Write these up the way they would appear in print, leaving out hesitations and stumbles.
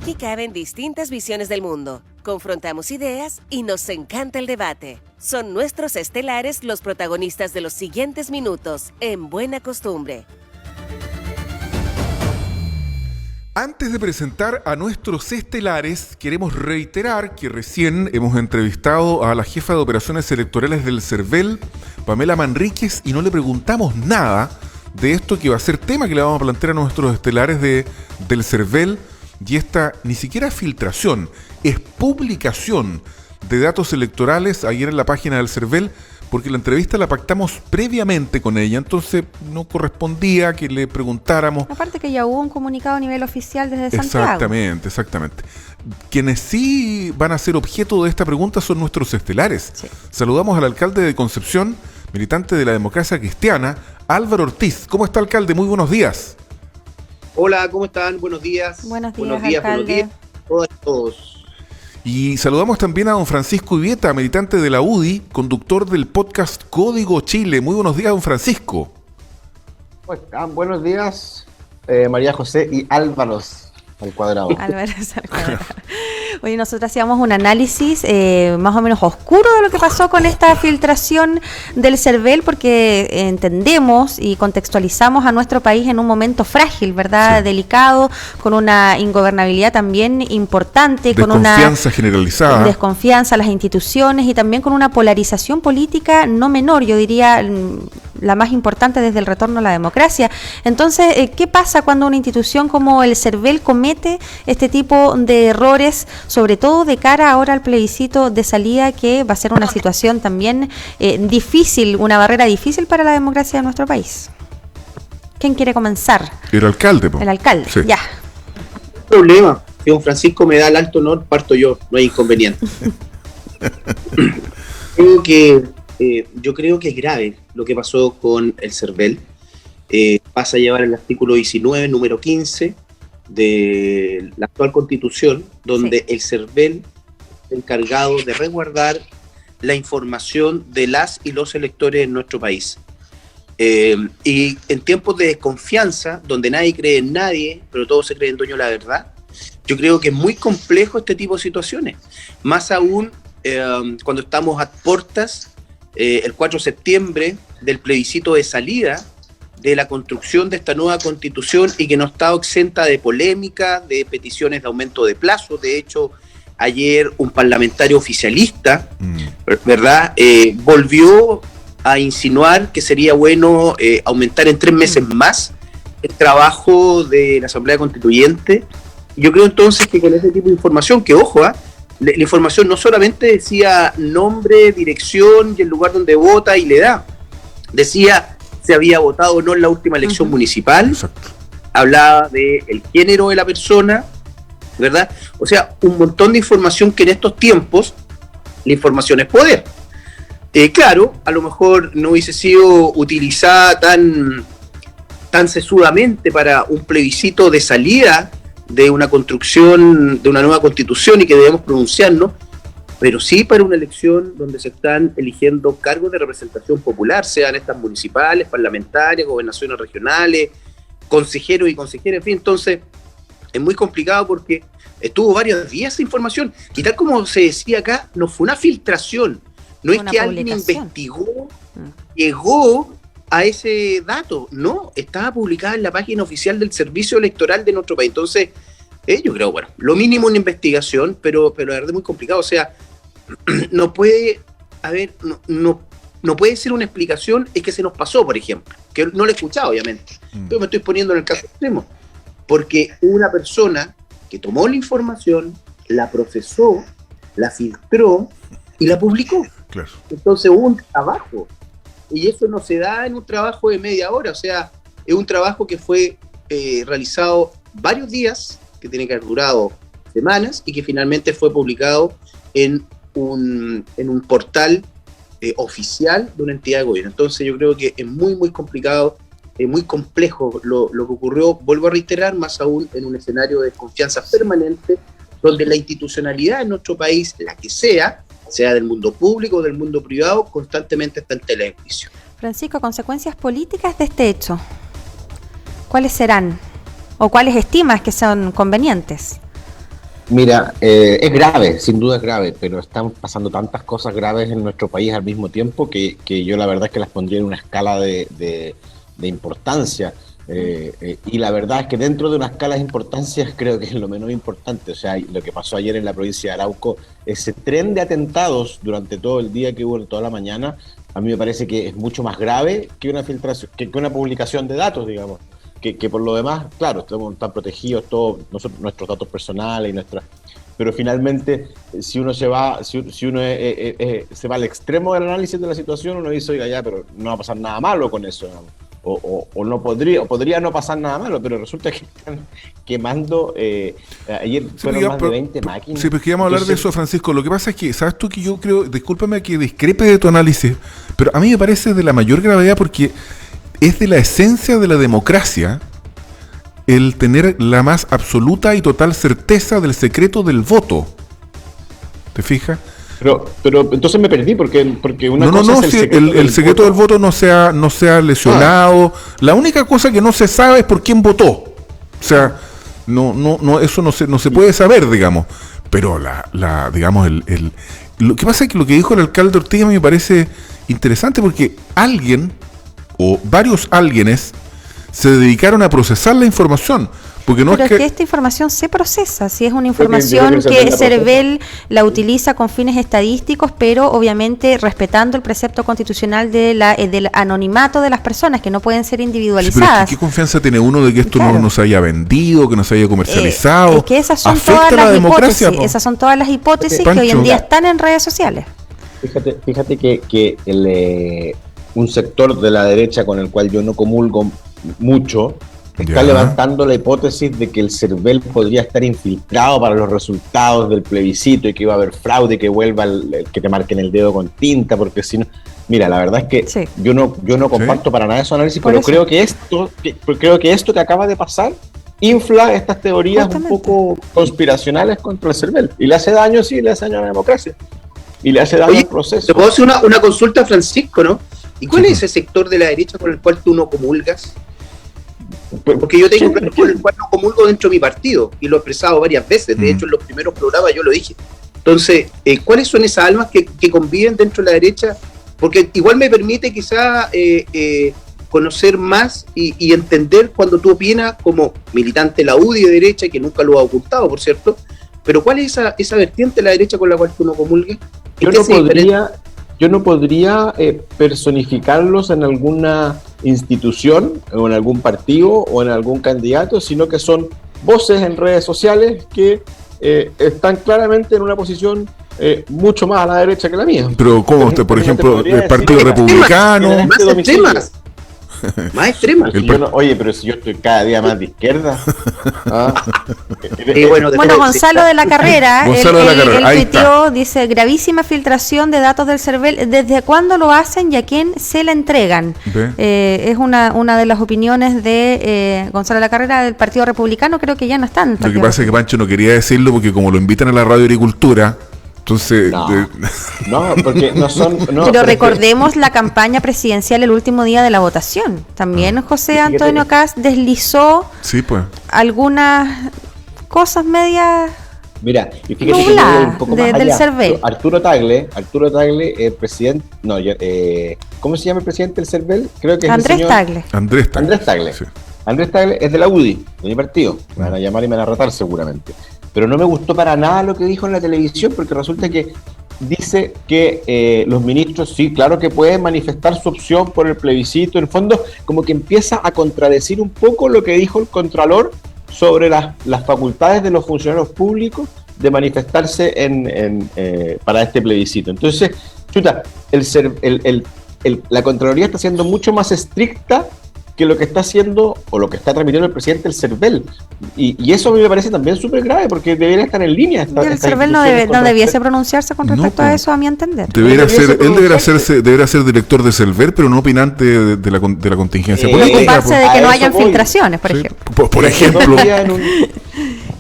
Aquí caben distintas visiones del mundo, confrontamos ideas y nos encanta el debate. Son nuestros estelares los protagonistas de los siguientes minutos, en Buena Costumbre. Antes de presentar a nuestros estelares, queremos reiterar que recién hemos entrevistado a la jefa de operaciones electorales del CERVEL, Pamela Manríquez, y no le preguntamos nada de esto que va a ser tema que le vamos a plantear a nuestros estelares del CERVEL. Y esta ni siquiera filtración, es publicación de datos electorales ayer en la página del CERVEL, porque la entrevista la pactamos previamente con ella, entonces no correspondía que le preguntáramos. Aparte que ya hubo un comunicado a nivel oficial desde Santiago. Exactamente. Quienes sí van a ser objeto de esta pregunta son nuestros estelares. Sí. Saludamos al alcalde de Concepción, militante de la democracia cristiana, Álvaro Ortiz. ¿Cómo está, alcalde? Muy buenos días. Hola, ¿cómo están? Buenos días. Buenos días, alcalde. Todos. Y saludamos también a don Francisco Ivieta, militante de la UDI, conductor del podcast Código Chile. Muy buenos días, don Francisco. Buenos días, María José y Álvaros al cuadrado. Álvaros al cuadrado. Oye, nosotros hacíamos un análisis más o menos oscuro de lo que pasó con esta filtración del CERVEL, porque entendemos y contextualizamos a nuestro país en un momento frágil, ¿verdad? Sí. Delicado, con una ingobernabilidad también importante, con una desconfianza generalizada, desconfianza a las instituciones y también con una polarización política no menor, yo diría la más importante desde el retorno a la democracia. Entonces, ¿qué pasa cuando una institución como el CERVEL comete este tipo de errores, sobre todo de cara ahora al plebiscito de salida, que va a ser una situación también difícil, una barrera difícil para la democracia de nuestro país? ¿Quién quiere comenzar? El alcalde. El alcalde, sí. Ya. No hay problema. Si don Francisco me da el alto honor, parto yo, no hay inconveniente. Yo creo que es grave lo que pasó con el CERVEL. Pasa a llevar el artículo 19, número 15 de la actual Constitución, donde sí, el CERVEL es encargado de resguardar la información de las y los electores en nuestro país. Y en tiempos de desconfianza, donde nadie cree en nadie, pero todos se creen dueños de la verdad, yo creo que es muy complejo este tipo de situaciones. Más aún cuando estamos a puertas, el 4 de septiembre, del plebiscito de salida de la construcción de esta nueva Constitución, y que no está exenta de polémica, de peticiones de aumento de plazo. De hecho, ayer un parlamentario oficialista, ¿verdad?, volvió a insinuar que sería bueno aumentar en 3 meses más el trabajo de la Asamblea Constituyente. Yo creo entonces que con ese tipo de información, que ojo, la información no solamente decía nombre, dirección y el lugar donde vota y la edad, decía se había votado o no en la última elección municipal. Exacto. Hablaba del género de la persona, ¿verdad? O sea, un montón de información que en estos tiempos la información es poder. Claro, a lo mejor no hubiese sido utilizada tan sesudamente para un plebiscito de salida de una construcción, de una nueva Constitución, y que debemos pronunciarnos, pero sí para una elección donde se están eligiendo cargos de representación popular, sean estas municipales, parlamentarias, gobernaciones regionales, consejeros y consejeras, en fin. Entonces es muy complicado porque estuvo varios días esa información, y tal como se decía acá, no fue una filtración, no es que alguien investigó, llegó a ese dato, no, estaba publicada en la página oficial del Servicio Electoral de nuestro país. Entonces yo creo, bueno, lo mínimo una investigación, pero la verdad es muy complicado. O sea, no puede haber, no puede ser una explicación, es que se nos pasó, por ejemplo, que no lo he escuchado, obviamente, pero me estoy poniendo en el caso extremo, porque una persona que tomó la información, la procesó, la filtró y la publicó. Claro. Entonces hubo un trabajo, y eso no se da en un trabajo de media hora. O sea, es un trabajo que fue realizado varios días, que tiene que haber durado semanas, y que finalmente fue publicado en un portal oficial de una entidad de gobierno. Entonces yo creo que es muy, muy complicado, muy complejo lo que ocurrió, vuelvo a reiterar, más aún en un escenario de desconfianza permanente, donde la institucionalidad en nuestro país, la que sea del mundo público o del mundo privado, constantemente está en tela de juicio. Francisco, consecuencias políticas de este hecho, ¿cuáles serán? ¿O cuáles estimas que son convenientes? Mira, es grave, sin duda es grave, pero están pasando tantas cosas graves en nuestro país al mismo tiempo que yo la verdad es que las pondría en una escala de importancia. Y la verdad es que dentro de una escala de importancia creo que es lo menos importante. O sea, lo que pasó ayer en la provincia de Arauco, ese tren de atentados durante todo el día que hubo, toda la mañana, a mí me parece que es mucho más grave que una filtración, que una publicación de datos, digamos. Que por lo demás, claro, están protegidos todos nuestros datos personales y nuestras. Pero finalmente, si uno se va al extremo del análisis de la situación, uno dice, oiga, ya, pero no va a pasar nada malo con eso, digamos. O no podría no pasar nada malo, pero resulta que están quemando. Ayer fueron más de 20 máquinas. Sí, pero queríamos hablar de eso, Francisco. Lo que pasa es que, ¿sabes tú? Que yo creo, discúlpame que discrepe de tu análisis, pero a mí me parece de la mayor gravedad porque es de la esencia de la democracia el tener la más absoluta y total certeza del secreto del voto. ¿Te fijas? Pero entonces me perdí porque una cosa es el secreto del voto no se ha lesionado. La única cosa que no se sabe es por quién votó. O sea, no eso no se puede saber, digamos. Pero lo que pasa es que lo que dijo el alcalde Ortiz me parece interesante porque alguien o varios alguienes se dedicaron a procesar la información. Porque no pero es que esta información se procesa, si es una información que CERVEL la utiliza con fines estadísticos, pero obviamente respetando el precepto constitucional del anonimato de las personas, que no pueden ser individualizadas. ¿Qué confianza tiene uno de que esto no se haya vendido, que no se haya comercializado? Es que esas son todas las hipótesis, esas son todas las hipótesis que hoy en día están en redes sociales. Fíjate que un sector de la derecha con el cual yo no comulgo mucho está levantando la hipótesis de que el CERVEL podría estar infiltrado para los resultados del plebiscito y que iba a haber fraude, que vuelva el que te marquen el dedo con tinta, porque si no... Mira, la verdad es que yo no comparto para nada ese análisis, pero creo que esto que acaba de pasar infla estas teorías un poco conspiracionales contra el CERVEL. Y le hace daño, le hace daño a la democracia. Y le hace daño al proceso. Te puedo hacer una consulta, Francisco, ¿no? ¿Y cuál es ese sector de la derecha con el cual tú no comulgas? Porque yo tengo un plan con el cual no comulgo dentro de mi partido y lo he expresado varias veces. De hecho, en los primeros programas yo lo dije. Entonces, ¿cuáles son esas almas que conviven dentro de la derecha? Porque igual me permite quizá conocer más y entender cuando tú opinas como militante de la UDI de derecha, que nunca lo ha ocultado, por cierto. Pero ¿cuál es esa vertiente de la derecha con la cual tú no comulgues? Yo no podría personificarlos en alguna institución, o en algún partido, o en algún candidato, sino que son voces en redes sociales que están claramente en una posición mucho más a la derecha que la mía. Pero ¿cómo? Por ejemplo, el Partido Republicano. Más extremas. Oye, pero si yo estoy cada día más de izquierda. Bueno, Gonzalo de la Carrera, él tuiteó, dice, gravísima filtración de datos del CERVEL, ¿desde cuándo lo hacen y a quién se la entregan? Es una de las opiniones de Gonzalo de la Carrera del Partido Republicano, creo que ya no están. Lo que pasa es que Pancho no quería decirlo porque como lo invitan a la Radio Agricultura, entonces... No, porque no son... pero recordemos la campaña presidencial el último día de la votación. También José Antonio Kast deslizó algunas cosas medias... Mira, y fíjate que un poco más del allá. CERVEL. Arturo Tagle, presidente... ¿cómo se llama el presidente del CERVEL? Creo que es Andrés Tagle. Andrés Tagle. Sí. Andrés Tagle es de la UDI, de mi partido. Me van a llamar y me van a ratar seguramente. Pero no me gustó para nada lo que dijo en la televisión, porque resulta que dice que los ministros, sí, claro que pueden manifestar su opción por el plebiscito. En el fondo, como que empieza a contradecir un poco lo que dijo el Contralor sobre las facultades de los funcionarios públicos de manifestarse para este plebiscito. Entonces, la Contraloría está siendo mucho más estricta que lo que está haciendo o lo que está transmitiendo el presidente del CERVEL. Y eso a mí me parece también súper grave, porque debería estar en línea. El CERVEL no debiese pronunciarse con respecto a eso, a mi entender. Debería ser director de CERVEL, pero no opinante de la contingencia política. Ocuparse de que no hayan filtraciones, por ejemplo. Por ejemplo.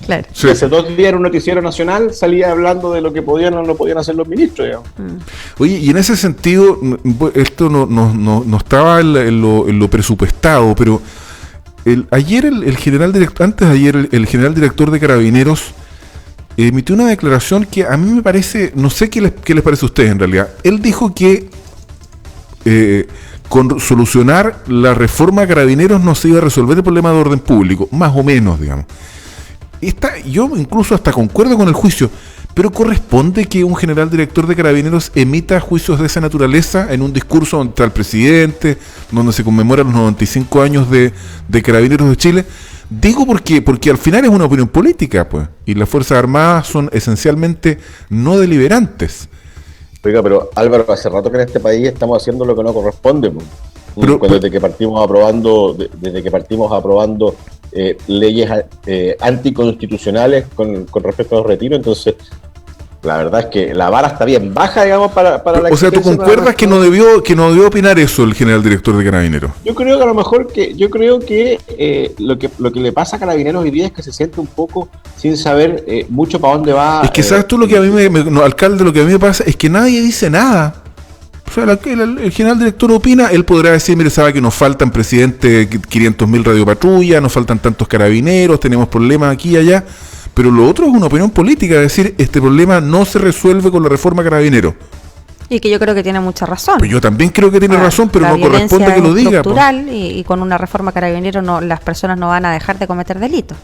Claro. Hace 2 días en un noticiero nacional salía hablando de lo que podían o no podían hacer los ministros. Oye, y en ese sentido, esto no estaba en lo presupuestado, pero ayer el general director de Carabineros emitió una declaración que a mí me parece, no sé qué les parece a ustedes en realidad. Él dijo que con solucionar la reforma a Carabineros no se iba a resolver el problema de orden público, más o menos, digamos. Yo incluso hasta concuerdo con el juicio, pero ¿corresponde que un general director de Carabineros emita juicios de esa naturaleza en un discurso donde está el presidente, donde se conmemoran los 95 años de Carabineros de Chile? Digo porque al final es una opinión política, pues, y las Fuerzas Armadas son esencialmente no deliberantes. Oiga, pero Álvaro, hace rato que en este país estamos haciendo lo que no corresponde, pues. Desde que partimos aprobando leyes anticonstitucionales con respecto a los retiros. Entonces, la verdad es que la vara está bien baja, digamos, para la... O sea, ¿tú concuerdas que no debió opinar eso el general director de Carabineros? Yo creo que a lo mejor lo que le pasa a Carabineros hoy día es que se siente un poco sin saber mucho para dónde va. Es que sabes tú lo que a mí alcalde, lo que a mí me pasa es que nadie dice nada. O sea, el general director opina, él podrá decir, mire, sabe que nos faltan, presidente, 500.000 radiopatrullas, nos faltan tantos carabineros, tenemos problemas aquí y allá, pero lo otro es una opinión política, es decir, este problema no se resuelve con la reforma Carabineros. Y que yo creo que tiene mucha razón. Pues yo también creo que tiene razón, pero no corresponde que lo diga. Estructural, y con una reforma Carabineros las personas no van a dejar de cometer delitos.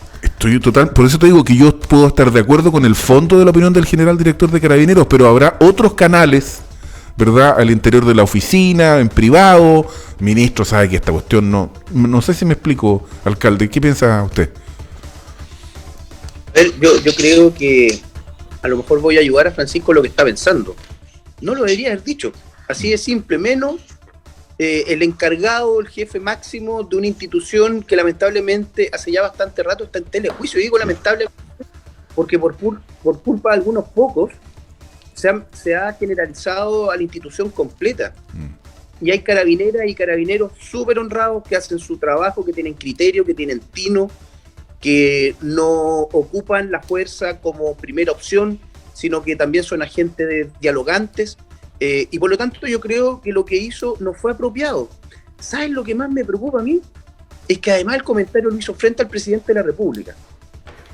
Por eso te digo que yo puedo estar de acuerdo con el fondo de la opinión del general director de Carabineros, pero habrá otros canales, ¿verdad?, al interior de la oficina, en privado. Ministro sabe que esta cuestión no sé si me explico, alcalde. ¿Qué piensa usted? Yo creo que a lo mejor voy a ayudar a Francisco lo que está pensando. No lo debería haber dicho. Así de simple, menos el encargado, el jefe máximo de una institución que lamentablemente hace ya bastante rato está en telejuicio. Digo lamentablemente porque por culpa de algunos pocos se ha generalizado a la institución completa. Y hay carabineras y carabineros súper honrados que hacen su trabajo, que tienen criterio, que tienen tino, que no ocupan la fuerza como primera opción, sino que también son agentes dialogantes, y por lo tanto yo creo que lo que hizo no fue apropiado. ¿Sabes lo que más me preocupa a mí? Es que además el comentario lo hizo frente al presidente de la República,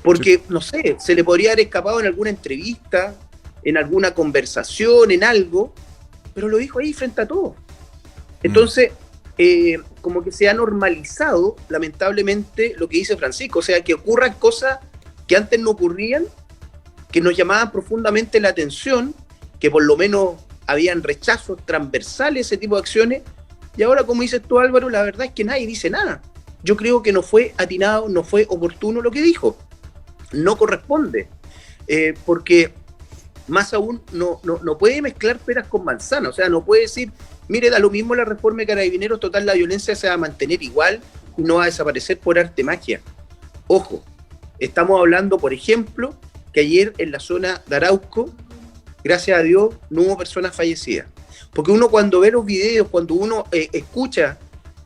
porque, no sé, se le podría haber escapado en alguna entrevista, en alguna conversación, en algo, pero lo dijo ahí frente a todos. Entonces, como que se ha normalizado, lamentablemente, lo que dice Francisco, o sea, que ocurran cosas que antes no ocurrían, que nos llamaban profundamente la atención, que por lo menos habían rechazos transversales, ese tipo de acciones, y ahora, como dices tú, Álvaro, la verdad es que nadie dice nada. Yo creo que no fue atinado, no fue oportuno lo que dijo, no corresponde, porque más aún no puede mezclar peras con manzanas, o sea, no puede decir, mire, da lo mismo la reforma de Carabineros, total, la violencia se va a mantener igual y no va a desaparecer por arte magia. Ojo, estamos hablando, por ejemplo, que ayer en la zona de Arauco, gracias a Dios, no hubo personas fallecidas. Porque uno cuando ve los videos, cuando uno escucha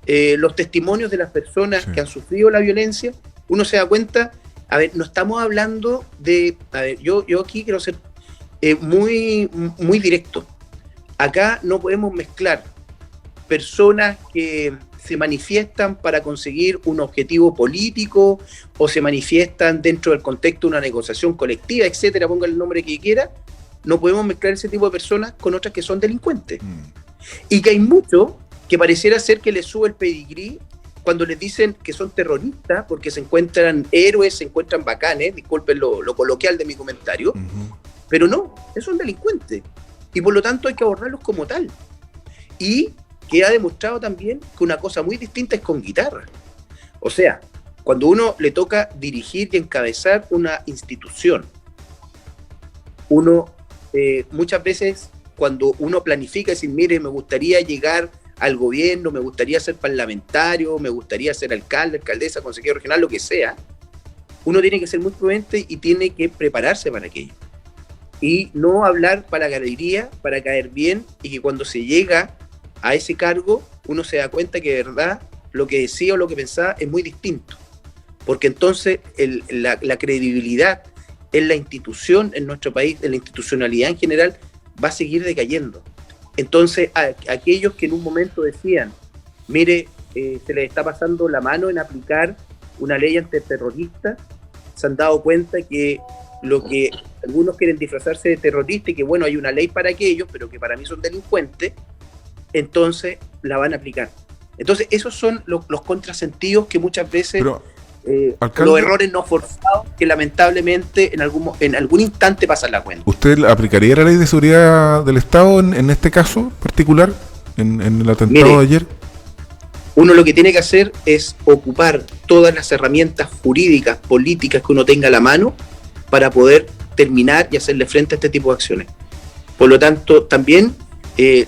los testimonios de las personas que han sufrido la violencia, uno se da cuenta, a ver, no estamos hablando de, a ver, yo aquí quiero ser muy, muy directo. Acá no podemos mezclar personas que se manifiestan para conseguir un objetivo político o se manifiestan dentro del contexto de una negociación colectiva, etcétera, pongan el nombre que quiera. No podemos mezclar ese tipo de personas con otras que son delincuentes. Y que hay muchos que pareciera ser que les sube el pedigrí cuando les dicen que son terroristas porque se encuentran héroes, se encuentran bacanes, disculpen lo coloquial de mi comentario, pero no, son delincuentes. Y por lo tanto hay que abordarlos como tal. Y que ha demostrado también que una cosa muy distinta es con guitarra. O sea, cuando uno le toca dirigir y encabezar una institución, uno muchas veces cuando uno planifica decir, mire, me gustaría llegar al gobierno, me gustaría ser parlamentario, me gustaría ser alcalde, alcaldesa, consejero regional, lo que sea, uno tiene que ser muy prudente y tiene que prepararse para aquello. Y no hablar para la galería, para caer bien, y que cuando se llega a ese cargo, uno se da cuenta que de verdad lo que decía o lo que pensaba es muy distinto. Porque entonces la credibilidad en la institución, en nuestro país, en la institucionalidad en general, va a seguir decayendo. Entonces, aquellos que en un momento decían, mire, se les está pasando la mano en aplicar una ley antiterrorista, se han dado cuenta que lo que algunos quieren disfrazarse de terrorista y que bueno, hay una ley para aquellos, pero que para mí son delincuentes, entonces la van a aplicar. Entonces esos son los contrasentidos que muchas veces... Pero, alcalde, los errores no forzados que lamentablemente en algún instante pasan la cuenta. ¿usted aplicaría la ley de seguridad del Estado en este caso particular, en el atentado de ayer? Uno lo que tiene que hacer es ocupar todas las herramientas jurídicas, políticas que uno tenga a la mano para poder terminar y hacerle frente a este tipo de acciones. Por lo tanto, también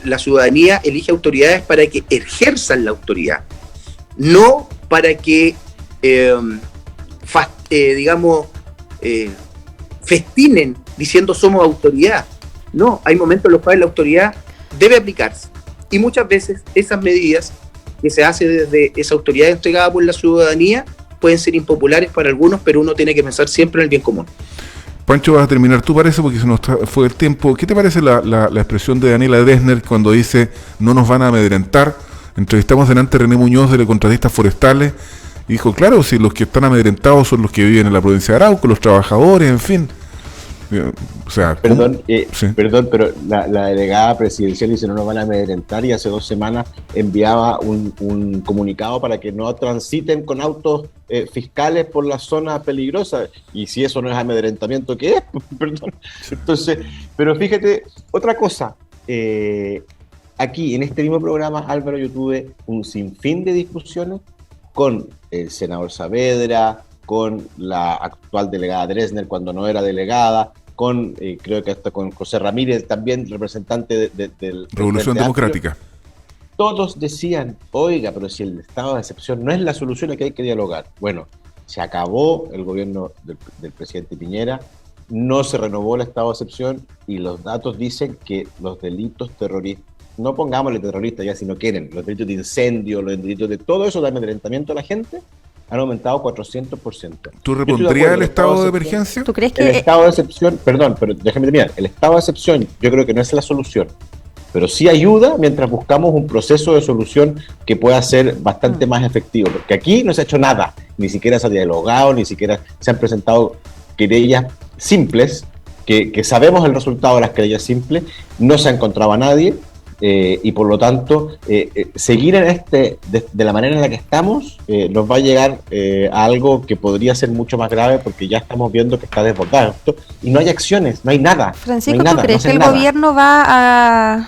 la ciudadanía elige autoridades para que ejerzan la autoridad, no para que festinen diciendo somos autoridad. No, hay momentos en los cuales la autoridad debe aplicarse y muchas veces esas medidas que se hacen desde esa autoridad entregada por la ciudadanía pueden ser impopulares para algunos, pero uno tiene que pensar siempre en el bien común. Pancho, vas a terminar tú, parece, porque se nos fue el tiempo. ¿Qué te parece la expresión de Daniela Dresner cuando dice no nos van a amedrentar? Entrevistamos delante a René Muñoz de Contratistas Forestales. Y dijo, claro, si los que están amedrentados son los que viven en la provincia de Arauco, los trabajadores, en fin. O sea, perdón, sí. Perdón, pero la delegada presidencial dice no nos van a amedrentar y hace 2 semanas enviaba un comunicado para que no transiten con autos fiscales por la zona peligrosa. Y si eso no es amedrentamiento, ¿qué es? Perdón. Entonces, pero fíjate, otra cosa. Aquí, en este mismo programa, Álvaro, yo tuve un sinfín de discusiones con el senador Saavedra, con la actual delegada Dresner cuando no era delegada, con creo que hasta con José Ramírez, también representante del Revolución Democrática. Todos decían, oiga, pero si el estado de excepción no es la solución, que hay que dialogar. Bueno, se acabó el gobierno del presidente Piñera, no se renovó el estado de excepción y los datos dicen que los delitos terroristas, no pongámosle terroristas ya si no quieren, los delitos de incendio, los delitos de todo eso de amedrentamiento a la gente, han aumentado 400%. ¿Tú repondrías el estado de emergencia? ¿Tú crees que el estado de excepción, perdón, pero déjame terminar, el estado de excepción yo creo que no es la solución, pero sí ayuda mientras buscamos un proceso de solución que pueda ser bastante más efectivo, porque aquí no se ha hecho nada, ni siquiera se ha dialogado, ni siquiera se han presentado querellas simples, que sabemos el resultado de las querellas simples, no se ha encontrado a nadie, y por lo tanto seguir en de la manera en la que estamos nos va a llegar a algo que podría ser mucho más grave porque ya estamos viendo que está desbordado esto, y no hay acciones, no hay nada. Francisco, no hay nada, ¿tú crees que el gobierno va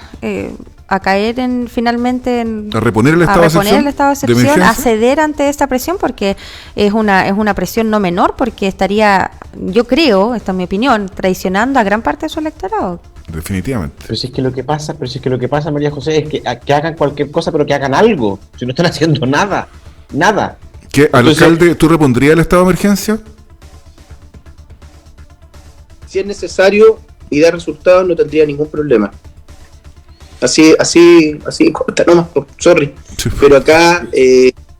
a caer finalmente a reponer el estado de excepción, a ceder ante esta presión? Porque es una presión no menor, porque estaría, yo creo, esta es mi opinión, traicionando a gran parte de su electorado. Definitivamente. Pero si es que lo que pasa, María José, es que hagan cualquier cosa, pero que hagan algo. Si no están haciendo nada. ¿Qué, alcalde, tú repondrías el estado de emergencia? Si es necesario y da resultados, no tendría ningún problema. Así corta nomás, sorry. Sí. Pero acá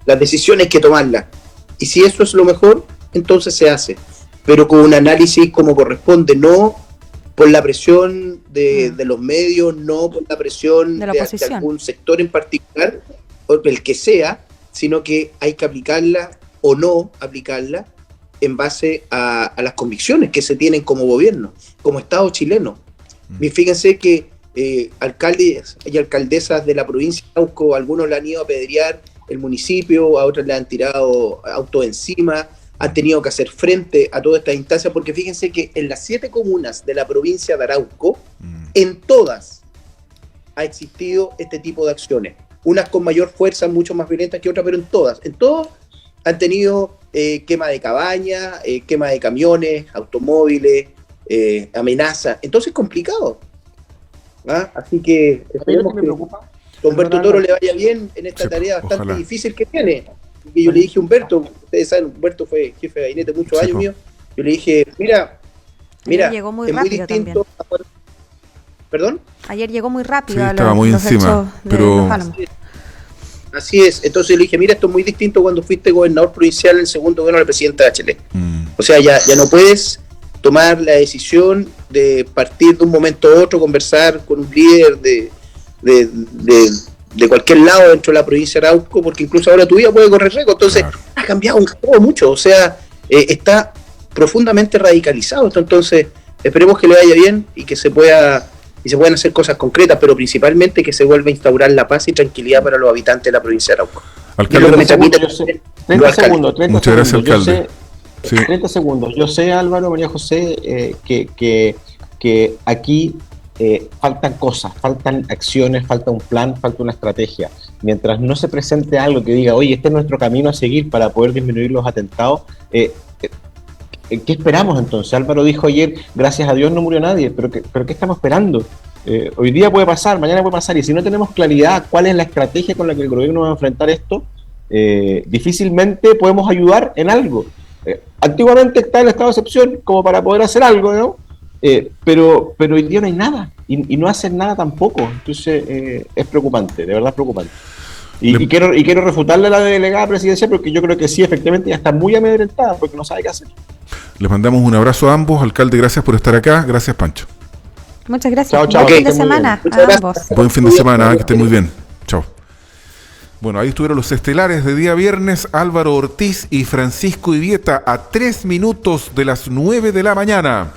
las decisiones hay que tomarlas. Y si eso es lo mejor, entonces se hace. Pero con un análisis como corresponde, no por la presión de los medios, no por la presión de algún sector en particular, o el que sea, sino que hay que aplicarla o no aplicarla en base a las convicciones que se tienen como gobierno, como Estado chileno. Y fíjense que alcaldes y alcaldesas de la provincia de Arauco, algunos le han ido a apedrear el municipio, a otros le han tirado autos encima, han tenido que hacer frente a toda esta instancia, porque fíjense que en las 7 comunas de la provincia de Arauco, en todas ha existido este tipo de acciones, unas con mayor fuerza, mucho más violentas que otras, pero en todas han tenido quema de cabañas, quema de camiones, automóviles, amenazas, entonces es complicado. Así que esperemos que a Humberto Toro le vaya bien en esta tarea bastante difícil que tiene. Y yo le dije a Humberto, ustedes saben, Humberto fue jefe de gabinete muchos años mío, yo le dije, mira, llegó muy es muy distinto. ¿Perdón? Ayer llegó muy rápido. Sí, estaba muy encima, pero... Así es, entonces le dije, mira, esto es muy distinto cuando fuiste gobernador provincial en el segundo gobierno del presidente Bachelet. O sea, ya no puedes tomar la decisión de partir de un momento a otro, conversar con un líder de cualquier lado dentro de la provincia de Arauco, porque incluso ahora tu vida puede correr riesgo. Entonces, ha cambiado mucho. O sea, está profundamente radicalizados. Entonces, esperemos que le vaya bien y que se puedan hacer cosas concretas, pero principalmente que se vuelva a instaurar la paz y tranquilidad para los habitantes de la provincia de Arauco. Alcalde, 30 segundos. Muchas gracias, alcalde. 30 segundos. Yo sé, Álvaro, María José, que aquí faltan cosas, faltan acciones, falta un plan, falta una estrategia. Mientras no se presente algo que diga, oye, este es nuestro camino a seguir para poder disminuir los atentados, ¿qué esperamos entonces? Álvaro dijo ayer, gracias a Dios no murió nadie, pero ¿qué estamos esperando? Hoy día puede pasar, mañana puede pasar, y si no tenemos claridad cuál es la estrategia con la que el gobierno va a enfrentar esto, difícilmente podemos ayudar en algo. Antiguamente está el estado de excepción como para poder hacer algo, ¿no? Pero hoy día no hay nada, y no hacen nada tampoco. Entonces es preocupante, de verdad es preocupante. Y quiero refutarle a la delegada presidencial, porque yo creo que sí, efectivamente ya está muy amedrentada porque no sabe qué hacer. Les mandamos un abrazo a ambos. Alcalde, gracias por estar acá. Gracias, Pancho. Muchas gracias. Chao, Buen fin de semana a ambos. Buen fin de semana, que estén muy bien. Chao. Bueno, ahí estuvieron los estelares de día viernes, Álvaro Ortiz y Francisco Ivieta, a 3 minutos de las 9 de la mañana.